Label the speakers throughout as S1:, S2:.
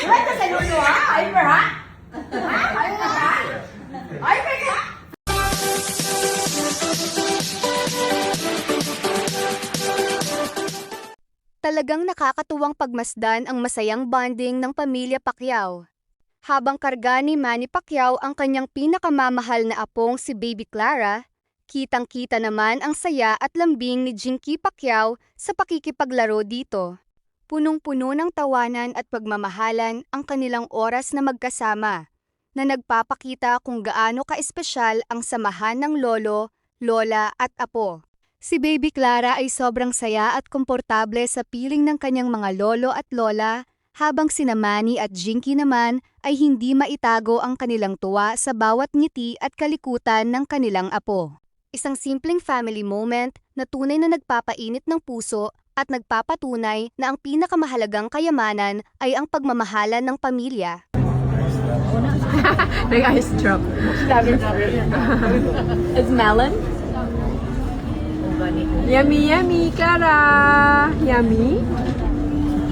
S1: Iwan ka sa lulo, ha? Hyper, ha? Ha? Hyper, ha? Hyper ka?
S2: Talagang nakakatuwang pagmasdan ang masayang bonding ng pamilya Pacquiao. Habang karga ni Manny Pacquiao ang kanyang pinakamamahal na apong si Baby Clara, kitang-kita naman ang saya at lambing ni Jinky Pacquiao sa pakikipaglaro dito. Punong-puno ng tawanan at pagmamahalan ang kanilang oras na magkasama, na nagpapakita kung gaano kaespesyal ang samahan ng lolo, lola at apo. Si Baby Clara ay sobrang saya at komportable sa piling ng kanyang mga lolo at lola, habang sina Manny at Jinky naman ay hindi maitago ang kanilang tuwa sa bawat ngiti at kalikutan ng kanilang apo. Isang simpleng family moment na tunay na nagpapainit ng puso at nagpapatunay na ang pinakamahalagang kayamanan ay ang pagmamahalan ng pamilya.
S3: Nag-ice drop. It's melon? Yummy, yummy, Clara! Yummy?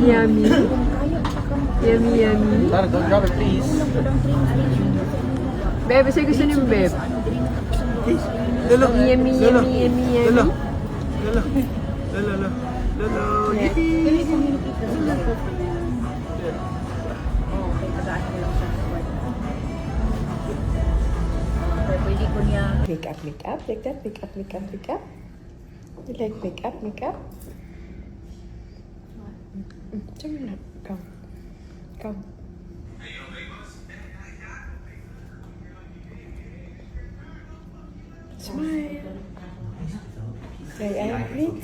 S3: Yummy? Yummy, yummy.
S4: Clara, don't drop it, please.
S3: Bebe, sa'yo gusto niyo, Bebe?
S4: Lolo.
S3: Yummy,
S4: Lolo.
S3: yummy, yummy,
S4: Lolo.
S3: yummy.
S4: Lolo. Lolo. Lolo. Lolo. Yippee.
S3: Make up, make up, like that. Make up, make up, make up. You like make up, make up? Turn it up. Come. Come. Smile. Say, I'm pretty.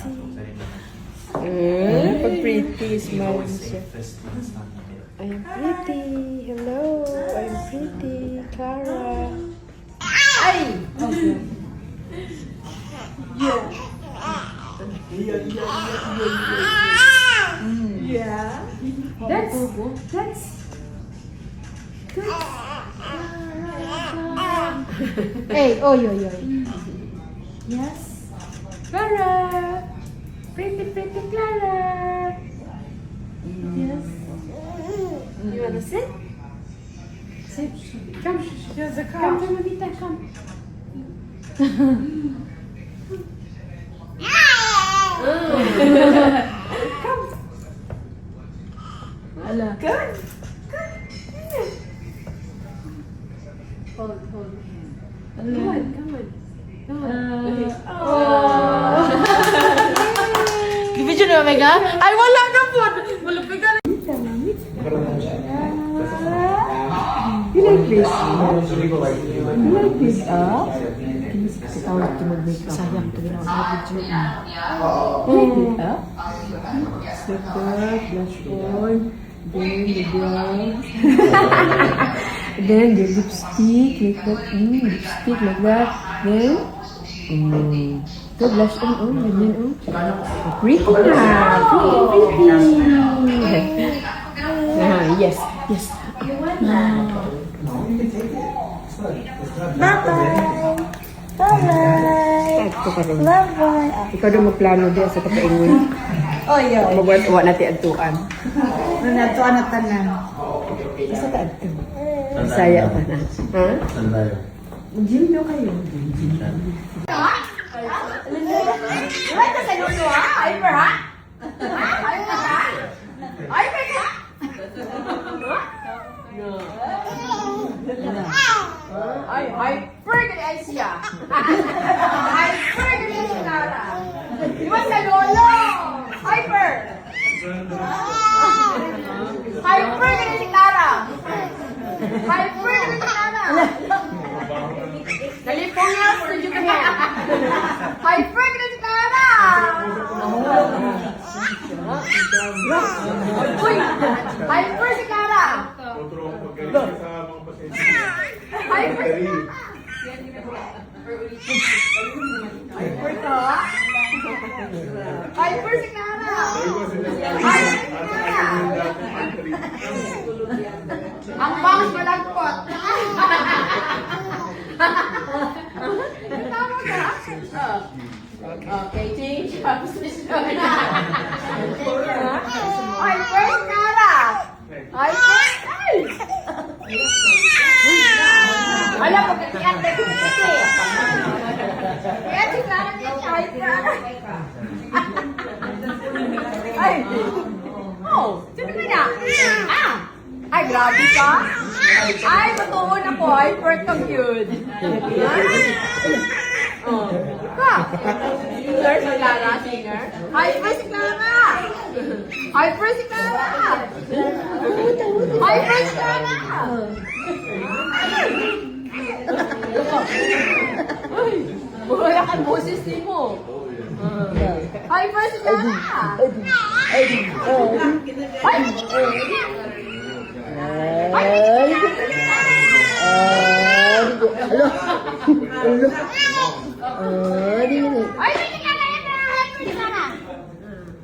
S3: Pag pretty, smile mo siya. I'm pretty. Hello. I'm pretty. Clara.
S1: Ay! Yeah. That's Hey, oy, oy, oy. Yes. Clara. Pretty, pretty Clara. Yes. You wanna sit? Sit. Come, here's the car. Come, Mamita, come. Come. Ala. Good. Hold. Come on. Come on. Okay. Oh. Give na Mega. Ay, wala na po. Malupig ka.
S3: You like this? You like this, Kasi tawag ito mag-make up. Sayang ito na ako video. You like it, Like that, blush on. Then the brown. Then the lipstick, like that. Lipstick, like that. Then, the blush on, ganyan, Pretty na! Pretty! Yes.
S1: Bye-bye. Bye-bye. Bye-bye.
S3: Ikaw daw magplano diya sa pagkaingon.
S1: Oy, oy.
S3: Magwa natin adtuan.
S1: Nato anak tanan.
S3: Isa ta adto. Saya pa na. Ha?
S4: Saan tayo?
S3: Gym daw kayo.
S1: Iwan ka sa lulo, ha? Hyper, ha? Ha? Hyper ka? Hyper ka? Ay, hyper ka ni Aisha. Hyper ka ni Clara. Iwan sa lolo. Hyper. Hyper ka ni Clara. Hyper ka ni Clara. Nalipong niya, studio ka niya. Hyper ka ni Clara. Uy! Hyper si Clara. Hyper ka. Hyper ka? Hyper si Clara. Hyper si Clara. Ang bangs malagpot. Tama ka? Okay, change your position. Hyper si Clara. Hyper Sino ka na? Ah! Ay, grabe ka? Ay, matuon ako. Ay, first kang yun. Oh. Ka? Singer si Clara, singer? Hyper si Clara! Hyper si Clara! Hyper si Clara! Ay, wala kang boses ni mo. Hyper si Clara! Ay,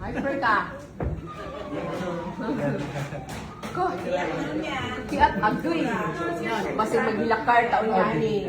S1: hyper ka. Ko. Kiat agoy. Masig maghilakar taon yan eh.